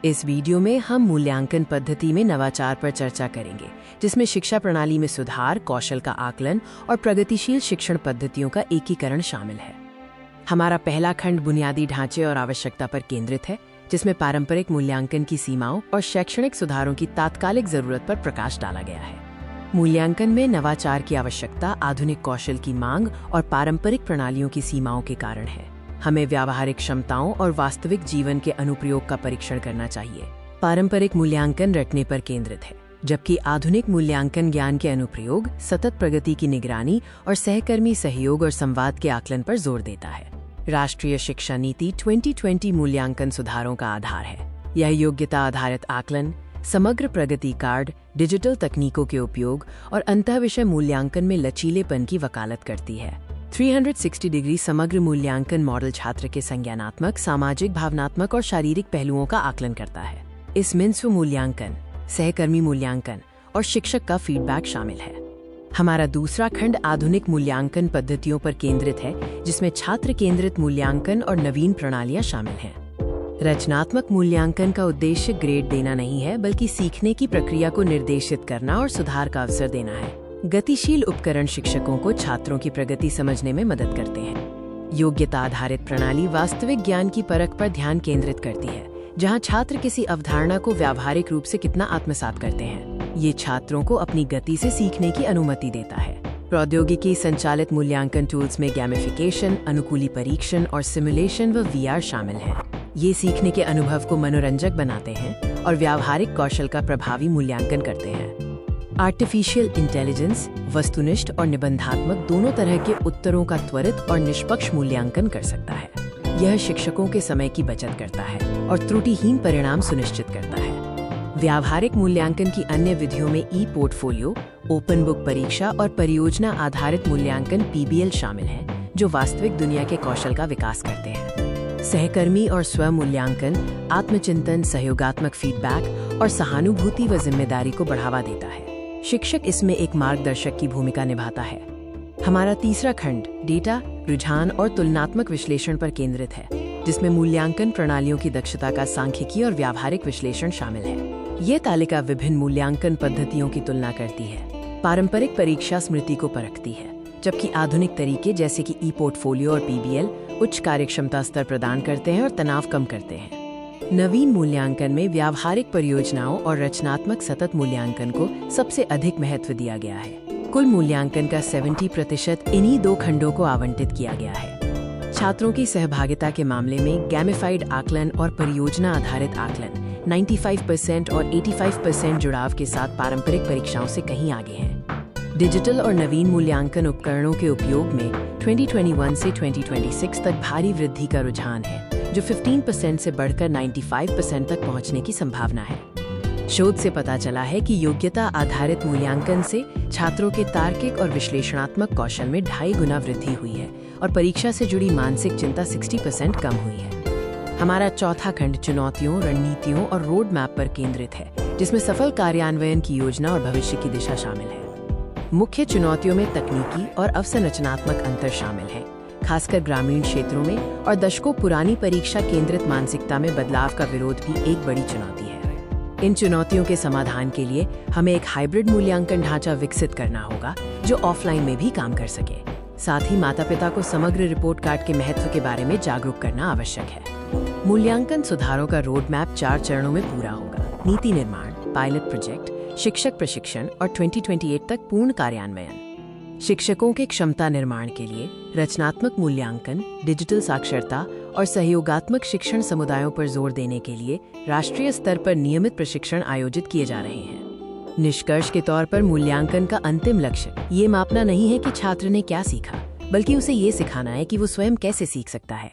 इस वीडियो में हम मूल्यांकन पद्धति में नवाचार पर चर्चा करेंगे, जिसमें शिक्षा प्रणाली में सुधार, कौशल का आकलन और प्रगतिशील शिक्षण पद्धतियों का एकीकरण शामिल है। हमारा पहला खंड बुनियादी ढांचे और आवश्यकता पर केंद्रित है, जिसमें पारंपरिक मूल्यांकन की सीमाओं और शैक्षणिक सुधारों की तात्कालिक जरूरत पर प्रकाश डाला गया है। मूल्यांकन में नवाचार की आवश्यकता आधुनिक कौशल की मांग और पारंपरिक प्रणालियों की सीमाओं के कारण है। हमें व्यावहारिक क्षमताओं और वास्तविक जीवन के अनुप्रयोग का परीक्षण करना चाहिए। पारंपरिक मूल्यांकन रटने पर केंद्रित है, जबकि आधुनिक मूल्यांकन ज्ञान के अनुप्रयोग, सतत प्रगति की निगरानी और सहकर्मी सहयोग और संवाद के आकलन पर जोर देता है। राष्ट्रीय शिक्षा नीति 2020 मूल्यांकन सुधारों का आधार है। यह योग्यता आधारित आकलन, समग्र प्रगति कार्ड, डिजिटल तकनीकों के उपयोग और अंतःविषय मूल्यांकन में लचीलेपन की वकालत करती है। 360 डिग्री समग्र मूल्यांकन मॉडल छात्र के संज्ञानात्मक, सामाजिक, भावनात्मक और शारीरिक पहलुओं का आकलन करता है। इसमें स्व मूल्यांकन, सहकर्मी मूल्यांकन और शिक्षक का फीडबैक शामिल है। हमारा दूसरा खंड आधुनिक मूल्यांकन पद्धतियों पर केंद्रित है, जिसमें छात्र केंद्रित मूल्यांकन और नवीन प्रणालियां शामिल हैं। रचनात्मक मूल्यांकन का उद्देश्य ग्रेड देना नहीं है, बल्कि सीखने की प्रक्रिया को निर्देशित करना और सुधार का अवसर देना है। गतिशील उपकरण शिक्षकों को छात्रों की प्रगति समझने में मदद करते हैं। योग्यता आधारित प्रणाली वास्तविक ज्ञान की परख पर ध्यान केंद्रित करती है, जहां छात्र किसी अवधारणा को व्यावहारिक रूप से कितना आत्मसात करते हैं। ये छात्रों को अपनी गति से सीखने की अनुमति देता है। प्रौद्योगिकी संचालित मूल्यांकन टूल्स में गैमिफिकेशन, अनुकूली परीक्षण और सिमुलेशन व VR शामिल है। ये सीखने के अनुभव को मनोरंजक बनाते हैं और व्यावहारिक कौशल का प्रभावी मूल्यांकन करते हैं। आर्टिफिशियल इंटेलिजेंस वस्तुनिष्ठ और निबंधात्मक दोनों तरह के उत्तरों का त्वरित और निष्पक्ष मूल्यांकन कर सकता है। यह शिक्षकों के समय की बचत करता है और त्रुटिहीन परिणाम सुनिश्चित करता है। व्यावहारिक मूल्यांकन की अन्य विधियों में पोर्टफोलियो, ओपन बुक परीक्षा और परियोजना आधारित मूल्यांकन PBL शामिल हैं, जो वास्तविक दुनिया के कौशल का विकास करते हैं। सहकर्मी और स्व मूल्यांकन आत्मचिंतन, सहयोगात्मक फीडबैक और सहानुभूति व जिम्मेदारी को बढ़ावा देता है। शिक्षक इसमें एक मार्गदर्शक की भूमिका निभाता है। हमारा तीसरा खंड डेटा, रुझान और तुलनात्मक विश्लेषण पर केंद्रित है, जिसमें मूल्यांकन प्रणालियों की दक्षता का सांख्यिकी और व्यावहारिक विश्लेषण शामिल है। यह तालिका विभिन्न मूल्यांकन पद्धतियों की तुलना करती है। पारंपरिक परीक्षा स्मृति को परखती है, जबकि आधुनिक तरीके जैसे कि पोर्टफोलियो और PBL उच्च कार्यक्षमता स्तर प्रदान करते हैं और तनाव कम करते हैं। नवीन मूल्यांकन में व्यावहारिक परियोजनाओं और रचनात्मक सतत मूल्यांकन को सबसे अधिक महत्व दिया गया है। कुल मूल्यांकन का 70% इन्हीं दो खंडों को आवंटित किया गया है। छात्रों की सहभागिता के मामले में गैमिफाइड आकलन और परियोजना आधारित आकलन 95% और 85% जुड़ाव के साथ पारंपरिक परीक्षाओं से कहीं आगे हैं। डिजिटल और नवीन मूल्यांकन उपकरणों के उपयोग में 2021 से 2026 तक भारी वृद्धि का रुझान है, जो 15% से बढ़कर 95% तक पहुंचने की संभावना है। शोध से पता चला है कि योग्यता आधारित मूल्यांकन से छात्रों के तार्किक और विश्लेषणात्मक कौशल में 2.5 गुना वृद्धि हुई है और परीक्षा से जुड़ी मानसिक चिंता 60% कम हुई है। हमारा चौथा खंड चुनौतियों, रणनीतियों और रोड मैप पर केंद्रित है, जिसमें सफल कार्यान्वयन की योजना और भविष्य की दिशा शामिल है। मुख्य चुनौतियों में तकनीकी और अवसंरचनात्मक अंतर शामिल है, खासकर ग्रामीण क्षेत्रों में, और दशकों पुरानी परीक्षा केंद्रित मानसिकता में बदलाव का विरोध भी एक बड़ी चुनौती है। इन चुनौतियों के समाधान के लिए हमें एक हाइब्रिड मूल्यांकन ढांचा विकसित करना होगा, जो ऑफलाइन में भी काम कर सके। साथ ही माता-पिता को समग्र रिपोर्ट कार्ड के महत्व के बारे में जागरूक करना आवश्यक है। मूल्यांकन सुधारों का रोड मैप 4 चरणों में पूरा होगा: नीति निर्माण, पायलट प्रोजेक्ट, शिक्षक प्रशिक्षण और 2028 तक पूर्ण कार्यान्वयन। शिक्षकों के क्षमता निर्माण के लिए रचनात्मक मूल्यांकन, डिजिटल साक्षरता और सहयोगात्मक शिक्षण समुदायों पर जोर देने के लिए राष्ट्रीय स्तर पर नियमित प्रशिक्षण आयोजित किए जा रहे हैं। निष्कर्ष के तौर पर मूल्यांकन का अंतिम लक्ष्य ये मापना नहीं है कि छात्र ने क्या सीखा, बल्कि उसे ये सिखाना है कि वो स्वयं कैसे सीख सकता है।